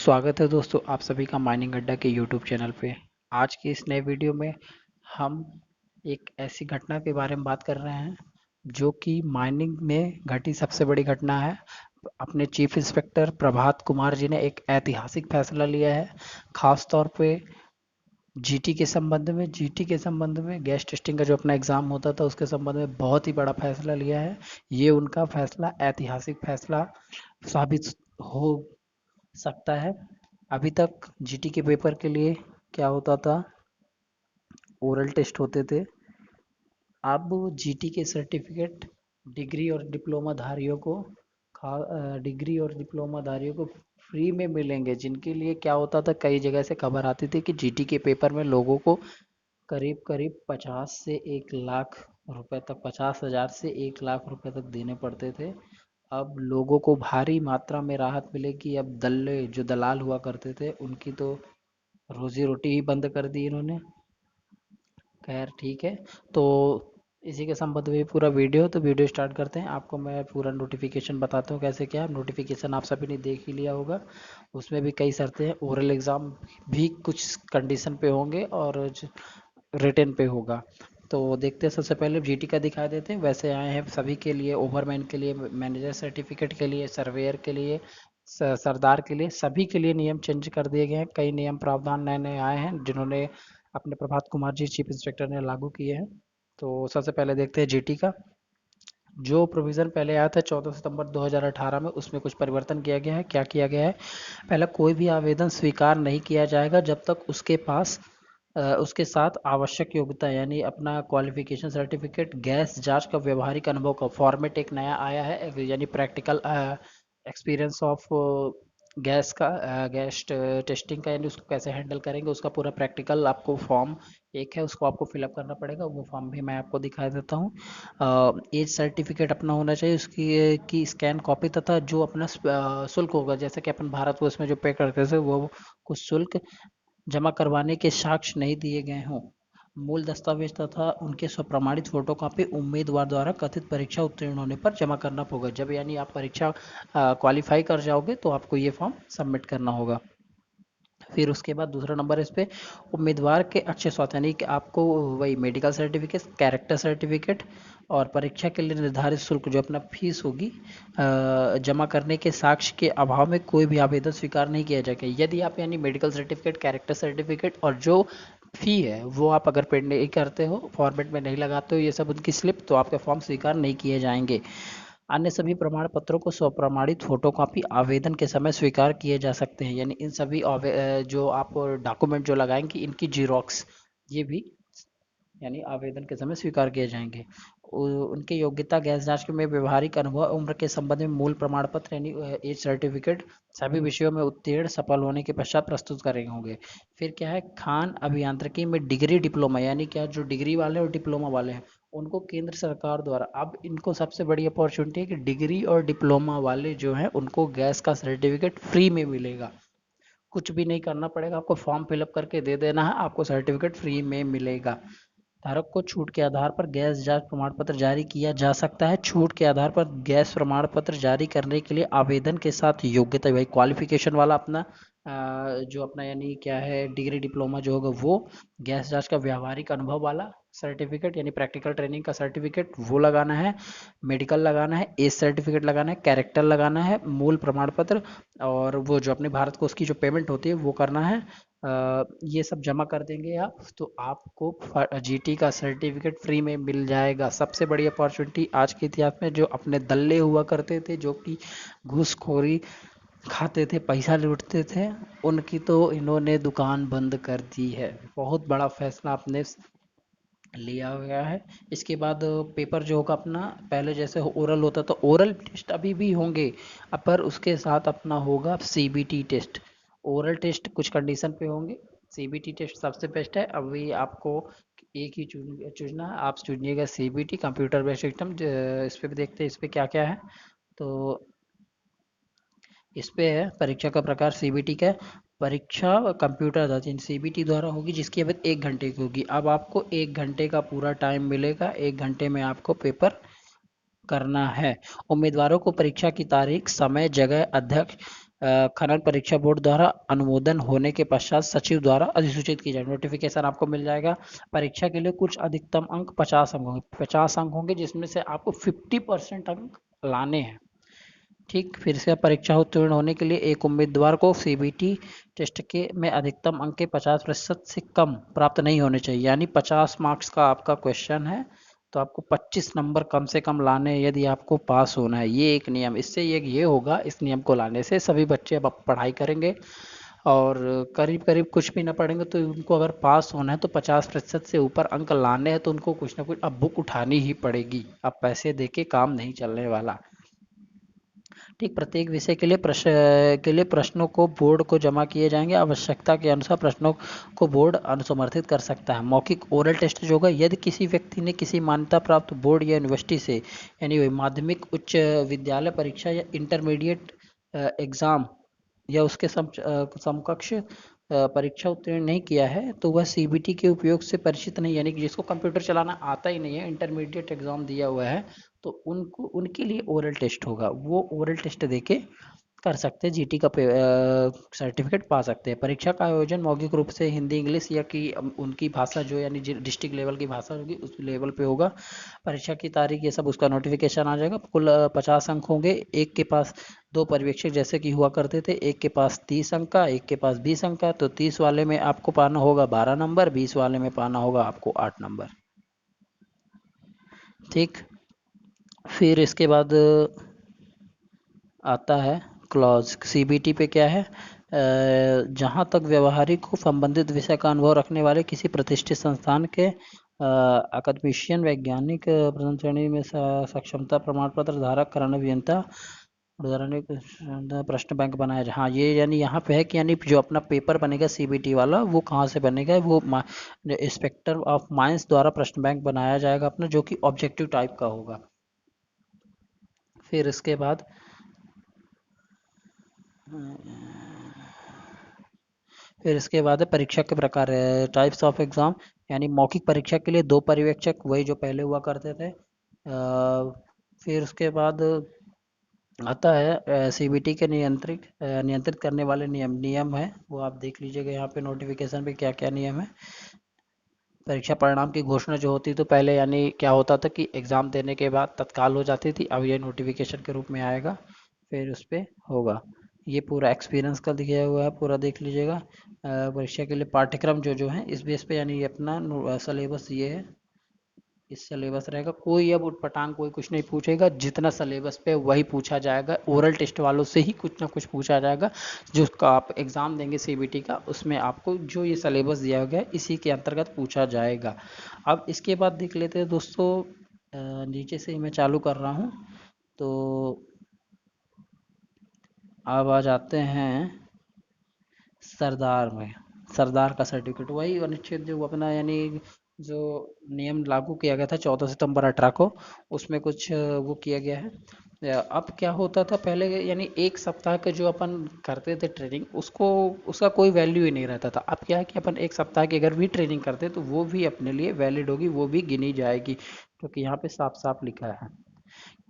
स्वागत है दोस्तों आप सभी का माइनिंग अड्डा के यूट्यूब चैनल पे। आज की इस नए वीडियो में हम एक ऐसी घटना के बारे में बात कर रहे हैं जो कि माइनिंग में घटी सबसे बड़ी घटना है। अपने चीफ इंस्पेक्टर प्रभात कुमार जी ने एक ऐतिहासिक फैसला लिया है, खास तौर पे जीटी के संबंध में गैस टेस्टिंग का जो अपना एग्ज़ाम होता था उसके संबंध में बहुत ही बड़ा फैसला लिया है। ये उनका फैसला ऐतिहासिक फैसला साबित हो सकता है। अभी तक जीटी के पेपर के लिए क्या होता था, ओरल टेस्ट होते थे। अब जीटी के सर्टिफिकेट डिग्री और डिप्लोमा धारियों को डिग्री और डिप्लोमा धारियों को फ्री में मिलेंगे, जिनके लिए क्या होता था, कई जगह से खबर आती थी कि जीटी के पेपर में लोगों को करीब करीब 50 से 1 लाख रुपए तक, 50,000 से 1 लाख रुपए तक देने पड़ते थे। अब लोगों को भारी मात्रा में राहत मिलेगी। अब दल्ले जो दलाल हुआ करते थे उनकी तो रोजी रोटी ही बंद कर दी इन्होंने। खैर ठीक है, तो इसी के संबंध में पूरा वीडियो, तो वीडियो स्टार्ट करते हैं। आपको मैं पूरा नोटिफिकेशन बताता हूँ कैसे क्या। नोटिफिकेशन आप सभी ने देख ही लिया होगा, उसमें भी कई शर्तें हैं। ओरल एग्ज़ाम भी कुछ कंडीशन पे होंगे और रिटन पे होगा। तो देखते हैं, सबसे पहले जीटी का दिखा देते हैं। वैसे आए हैं सभी के लिए, ओवरमैन के लिए, मैनेजर सर्टिफिकेट के लिए, सर्वेयर के लिए, सरदार के लिए, सभी के लिए नियम चेंज कर दिए गए हैं। कई नियम प्रावधान नए नए आए हैं जिन्होंने अपने प्रभात कुमार जी चीफ इंस्पेक्टर ने लागू किए हैं। तो सबसे पहले देखते हैं जीटी का। जो प्रोविज़न पहले आया था 14 सितंबर 2018 में, उसमें कुछ परिवर्तन किया गया है। क्या किया गया है? पहला, कोई भी आवेदन स्वीकार नहीं किया जाएगा जब तक उसके पास उसके साथ आवश्यक योग्यता यानी अपना क्वालिफिकेशन सर्टिफिकेट, गैस जांच का व्यवहारिक अनुभव का फॉर्मेट एक नया आया है, यानी practical experience of gas testing का, यानी उसको कैसे हैंडल करेंगे उसका पूरा प्रैक्टिकल आपको फॉर्म एक है, उसको आपको फिलअप करना पड़ेगा। वो फॉर्म भी मैं आपको दिखा देता हूँ। एज सर्टिफिकेट अपना होना चाहिए, उसकी की स्कैन कॉपी, तथा जो अपना शुल्क होगा, जैसे कि अपन भारतवर्ष में जो पे करते थे वो कुछ शुल्क जमा करवाने के साक्ष्य नहीं दिए गए हों। मूल दस्तावेज तथा उनके स्वप्रमाणित फोटोकॉपी उम्मीदवार द्वारा कथित परीक्षा उत्तीर्ण होने पर जमा करना होगा। जब यानी आप परीक्षा क्वालिफाई कर जाओगे तो आपको ये फॉर्म सबमिट करना होगा। फिर उसके बाद दूसरा नंबर इस पे उम्मीदवार के अक्षय स्वास्थ्य, यानी कि आपको वही मेडिकल सर्टिफिकेट, कैरेक्टर सर्टिफिकेट और परीक्षा के लिए निर्धारित शुल्क जो अपना फीस होगी जमा करने के साक्ष्य के अभाव में कोई भी आवेदन स्वीकार नहीं किया जाएगा। यदि आप यानी मेडिकल सर्टिफिकेट, कैरेक्टर सर्टिफिकेट और जो फी है वो आप अगर पेड नहीं करते हो, फॉर्मेट में नहीं लगाते हो ये सब उनकी स्लिप, तो आपके फॉर्म स्वीकार नहीं किए जाएंगे। अन्य सभी प्रमाण पत्रों को स्वप्रमाणित फोटोकॉपी आवेदन के समय स्वीकार किए जा सकते हैं, यानी इन सभी जो आप डॉक्यूमेंट जो लगाएंगे इनकी जीरोक्स ये भी यानी आवेदन के समय स्वीकार किए जाएंगे। उनके योग्यता, गैस जांच में व्यवहारिक अनुभव, उम्र के संबंध में मूल प्रमाण पत्र यानी एज सर्टिफिकेट सभी विषयों में उत्तीर्ण सफल होने के पश्चात प्रस्तुत करेंगे होंगे। फिर क्या है, खान अभियांत्रिकी में डिग्री डिप्लोमा, यानी क्या जो डिग्री वाले और डिप्लोमा वाले हैं उनको केंद्र सरकार द्वारा, अब इनको सबसे बड़ी अपॉर्चुनिटी है कि डिग्री और डिप्लोमा वाले जो हैं उनको गैस का सर्टिफिकेट फ्री में मिलेगा। कुछ भी नहीं करना पड़ेगा, आपको फॉर्म फिलअप करके दे देना है, आपको सर्टिफिकेट फ्री में मिलेगा। धारक को छूट के आधार पर गैस जांच प्रमाण पत्र जारी किया जा सकता है। छूट के आधार पर गैस प्रमाण पत्र जारी करने के लिए आवेदन के साथ योग्यता, भाई क्वालिफिकेशन वाला अपना जो अपना यानी क्या है डिग्री डिप्लोमा जो होगा वो, गैस जांच का व्यावहारिक अनुभव वाला सर्टिफिकेट यानी प्रैक्टिकल ट्रेनिंग का सर्टिफिकेट वो लगाना है, मेडिकल लगाना है, एज सर्टिफिकेट लगाना है, कैरेक्टर लगाना है, मूल प्रमाण पत्र, और वो जो अपने भारत को उसकी जो पेमेंट होती है वो करना है। ये सब जमा कर देंगे आप तो आपको जीटी का सर्टिफिकेट फ्री में मिल जाएगा। सबसे बड़ी अपॉर्चुनिटी आज के इतिहास में। जो अपने दल्ले हुआ करते थे जो कि घूसखोरी खाते थे, पैसा लूटते थे, उनकी तो इन्होंने दुकान बंद कर दी है। बहुत बड़ा फैसला आपने लिया गया है। इसके बाद पेपर जो होगा अपना, पहले जैसे ओरल होता था, ओरल टेस्ट अभी भी होंगे, पर उसके साथ अपना होगा सीबीटी टेस्ट। ओरल टेस्ट कुछ कंडीशन पे होंगे, सीबीटी टेस्ट सबसे बेस्ट है। अभी आपको एक ही चुनना है, आप चुनिएगा सीबीटी कंप्यूटर बेस्ड सिस्टम। इस पे भी देखते हैं इस पे क्या क्या है। तो इस पे है परीक्षा का प्रकार सीबीटी का है। परीक्षा कंप्यूटर आधारित सीबीटी द्वारा होगी, जिसकी अवधि 1 घंटे की होगी। अब आपको 1 घंटे का पूरा टाइम मिलेगा, 1 घंटे में आपको पेपर करना है। उम्मीदवारों को परीक्षा की तारीख, समय, जगह, अध्यक्ष खनन परीक्षा बोर्ड द्वारा अनुमोदन होने के पश्चात सचिव द्वारा अधिसूचित की जाए। नोटिफिकेशन आपको मिल जाएगा। परीक्षा के लिए कुछ अधिकतम अंक 50 अंक होंगे, 50 अंक होंगे, जिसमें से आपको 50% अंक लाने हैं। ठीक, फिर से परीक्षा उत्तीर्ण होने के लिए एक उम्मीदवार को सीबीटी टेस्ट के में अधिकतम अंक के 50% से कम प्राप्त नहीं होने चाहिए। यानी 50 मार्क्स का आपका क्वेश्चन है तो आपको 25 नंबर कम से कम लाने हैं यदि आपको पास होना है। ये एक नियम, इससे ये होगा, इस नियम को लाने से सभी बच्चे अब पढ़ाई करेंगे और करीब करीब कुछ भी ना पढ़ेंगे तो उनको अगर पास होना है तो 50% से ऊपर अंक लाने हैं तो उनको कुछ ना कुछ अब बुक उठानी ही पड़ेगी। अब पैसे दे के काम नहीं चलने वाला। ठीक, प्रत्येक विषय के लिए प्रश्नों को बोर्ड को जमा किए जाएंगे। आवश्यकता के अनुसार प्रश्नों को बोर्ड अनुसमर्थित कर सकता है। मौखिक ओरल टेस्ट जो होगा, यदि किसी व्यक्ति ने किसी मान्यता प्राप्त बोर्ड या यूनिवर्सिटी से यानी माध्यमिक उच्च विद्यालय परीक्षा या इंटरमीडिएट एग्जाम या उसके समकक्ष परीक्षा उत्तीर्ण नहीं किया है तो वह सीबीटी के उपयोग से परिचित नहीं, यानी कि जिसको कंप्यूटर चलाना आता ही नहीं है, इंटरमीडिएट एग्जाम दिया हुआ है, तो उनको उनके लिए ओरल टेस्ट होगा। वो ओरल टेस्ट देके कर सकते हैं, जीटी का सर्टिफिकेट पा सकते हैं। परीक्षा का आयोजन मौखिक रूप से हिंदी इंग्लिश या कि उनकी भाषा जो यानी डिस्ट्रिक्ट लेवल की भाषा होगी उस लेवल पे होगा। परीक्षा की तारीख ये सब उसका नोटिफिकेशन आ जाएगा। कुल 50 अंक होंगे। एक के पास दो पर्यवेक्षक जैसे कि हुआ करते थे, एक के पास 30 अंक का, एक के पास 20 अंक का, तो 30 वाले में आपको पाना होगा 12 नंबर, 20 वाले में पाना होगा आपको 8 नंबर। ठीक, फिर इसके बाद आता है क्लॉज। सीबीटी पे क्या है, जहाँ तक व्यवहारिक हो संबंधित विषय का अनुभव रखने वाले किसी प्रतिष्ठित संस्थान के अकादमिशियन वैज्ञानिक प्रथम श्रेणी में सक्षमता प्रमाण पत्र धारक करान अभियंता प्रश्न बैंक बनाया। हाँ, ये यानी यहाँ पे है कि यानी जो अपना पेपर बनेगा सीबीटी वाला वो कहाँ से बनेगा, वो इंस्पेक्टर ऑफ माइंस द्वारा प्रश्न बैंक बनाया जाएगा अपना, जो कि ऑब्जेक्टिव टाइप का होगा। फिर इसके बाद है परीक्षा के प्रकार, टाइप्स ऑफ एग्जाम। यानी मौखिक परीक्षा के लिए दो पर्यवेक्षक, वही जो पहले हुआ करते थे। फिर उसके बाद आता है सीबीटी के नियंत्रित करने वाले नियम है, वो आप देख लीजिएगा यहाँ पे नोटिफिकेशन पे क्या क्या नियम है। परीक्षा परिणाम की घोषणा जो होती तो पहले यानी क्या होता था कि एग्ज़ाम देने के बाद तत्काल हो जाती थी, अब ये नोटिफिकेशन के रूप में आएगा, फिर उस पर होगा। ये पूरा एक्सपीरियंस का दिया हुआ है, पूरा देख लीजिएगा। परीक्षा के लिए पाठ्यक्रम जो जो है इस बेस पे यानी ये अपना सिलेबस ये है, इस सिलेबस रहेगा। कोई अब उटपटांग कोई कुछ नहीं पूछेगा, जितना सिलेबस पे वही पूछा जाएगा। ओरल टेस्ट वालों से ही कुछ ना कुछ पूछा जाएगा, जो आप एग्ज़ाम देंगे सीबीटी का उसमें आपको जो ये सिलेबस दिया गया है इसी के अंतर्गत पूछा जाएगा। अब इसके बाद देख लेते हैं दोस्तों, नीचे से ही मैं चालू कर रहा हूँ, तो अब आ जाते हैं सरदार में। सरदार का सर्टिफिकेट वही अनुच्छेद जो अपना यानी जो नियम लागू किया गया था 14 सितंबर 18 को, उसमें कुछ वो किया गया है। अब क्या होता था पहले, यानी एक सप्ताह के जो अपन करते थे ट्रेनिंग, उसको उसका कोई वैल्यू ही नहीं रहता था। अब क्या है कि अपन एक सप्ताह की अगर भी ट्रेनिंग करते तो वो भी अपने लिए वैलिड होगी, वो भी गिनी जाएगी, क्योंकि यहाँ पे साफ साफ लिखा है।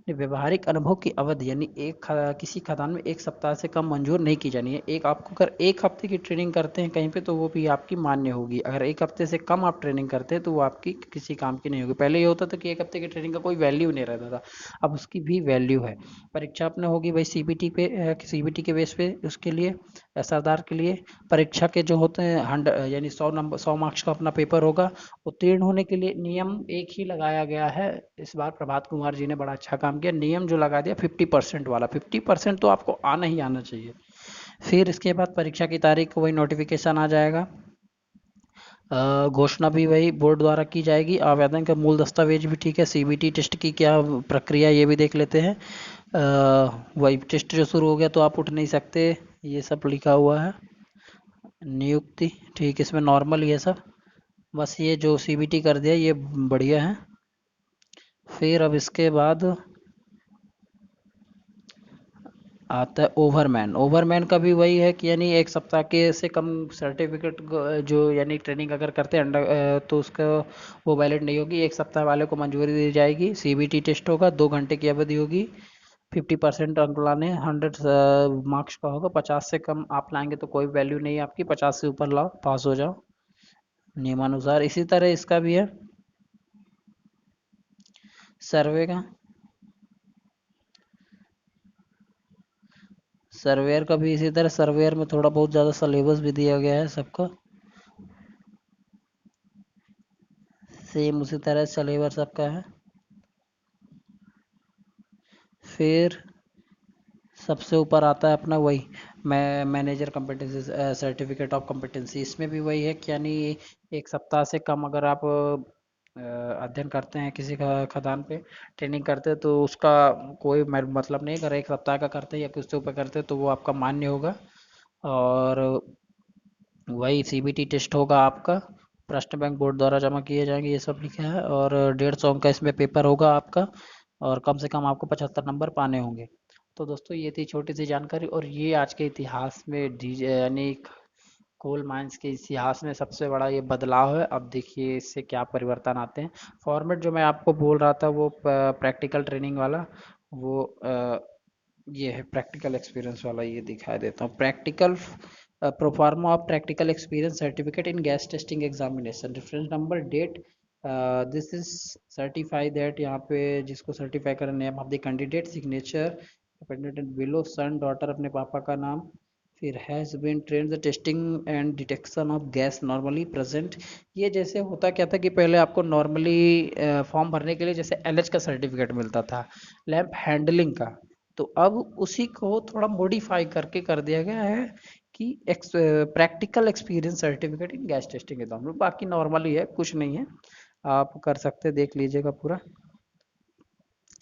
व्यवहारिक अनुभव की अवधि यानी किसी खदान में एक सप्ताह से कम मंजूर नहीं की जानी है। एक आपको अगर एक हफ्ते की ट्रेनिंग करते हैं कहीं पे तो वो भी आपकी मान्य होगी। अगर एक हफ्ते से कम आप ट्रेनिंग करते हैं तो वो आपकी किसी काम की नहीं होगी। पहले ये होता था कि एक हफ्ते की ट्रेनिंग का कोई वैल्यू नहीं रहता था, अब उसकी भी वैल्यू है। परीक्षा अपने होगी भाई सीबीटी के बेस पे, उसके लिए सरदार के लिए परीक्षा के जो होते हैं 100 यानी 100 नंबर 100 मार्क्स का अपना पेपर होगा। उत्तीर्ण होने के लिए नियम एक ही लगाया गया है, इस बार प्रभात कुमार जी ने बड़ा अच्छा काम किया, नियम जो लगा दिया 50% वाला, 50% तो आपको आना ही आना चाहिए। फिर इसके बाद परीक्षा की तारीख वही नोटिफिकेशन आ जाएगा। घोषणा भी वही बोर्ड द्वारा की जाएगी। आवेदन का मूल दस्तावेज भी ठीक है। सीबीटी टेस्ट की क्या प्रक्रिया ये भी देख लेते हैं। वही टेस्ट जो शुरू हो गया तो आप उठ नहीं सकते, ये सब लिखा हुआ है। नियुक्ति ठीक, इसमें नॉर्मल ये सब, बस ये जो सीबीटी कर दिया ये बढ़िया है। फिर अब इसके बाद आता है ओवरमैन। ओवरमैन का भी वही है कि यानी एक सप्ताह के से कम सर्टिफिकेट जो यानी ट्रेनिंग अगर करते हैं अंडर तो उसका वो वैलिड नहीं होगी, एक सप्ताह वाले को मंजूरी दी जाएगी। सीबीटी टेस्ट होगा, 2 घंटे की अवधि होगी। 50% अंक लाने, 100 मार्क्स का होगा, 50 से कम आप लाएंगे तो कोई वैल्यू नहीं है आपकी, 50 से ऊपर लाओ पास हो जाओ नियमानुसार। इसी तरह इसका भी है सर्वे का। सर्वेयर का भी इसी तरह, सर्वेयर में थोड़ा बहुत ज़्यादा सिलेबस भी दिया गया है सबका, सेम उसी तरह सिलेबस सबका है। फिर सबसे ऊपर आता है अपना वही manager competency certificate of competency. इसमें भी वही है कि यानी एक सप्ताह से कम अगर आप अध्ययन करते हैं किसी का खदान पे ट्रेनिंग करते हैं तो उसका कोई मतलब नहीं, अगर एक सप्ताह का करते हैं या कुछ से ऊपर करते हैं तो वो आपका मान्य होगा। और वही सीबीटी टेस्ट होगा आपका, प्रश्न बैंक बोर्ड द्वारा जमा किए जाएंगे, ये सब लिखा है। और 150 अंक का इसमें पेपर होगा आपका, और कम से कम आपको 75 नंबर पाने होंगे। तो दोस्तों ये थी छोटी सी जानकारी, और ये आज के इतिहास में यानी कोल माइंस के इतिहास में सबसे बड़ा ये बदलाव है। अब देखिए इससे क्या परिवर्तन आते हैं। फॉर्मेट जो मैं आपको बोल रहा था वो प्रैक्टिकल ट्रेनिंग वाला, वो ये है प्रैक्टिकल एक्सपीरियंस वाला, ये दिखा देता हूँ। Practical proforma of practical experience certificate in gas testing examination, reference number, date, this is certify that, यहाँ पे जिसको सर्टिफाई करें, name of the candidate, signature candidate below, son daughter अपने पापा का नाम, फिर has been train the testing and detection of gas normally present. ये जैसे होता क्या था कि पहले आपको नॉर्मली फॉर्म भरने के लिए जैसे एलएच का सर्टिफिकेट मिलता था लैंप हैंडलिंग का, तो अब उसी को थोड़ा मॉडिफाई करके कर दिया गया है कि practical experience certificate in gas testing exam. बाकी नॉर्मल ही है, कुछ नहीं है, आप कर सकते हैं, देख लीजिएगा पूरा।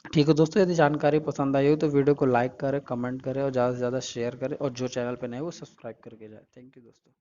ठीक है दोस्तों, यदि जानकारी पसंद आई हो तो वीडियो को लाइक करें, कमेंट करें और ज़्यादा से ज़्यादा शेयर करें, और जो चैनल पे नए हो वो सब्सक्राइब करके जाए। थैंक यू दोस्तों।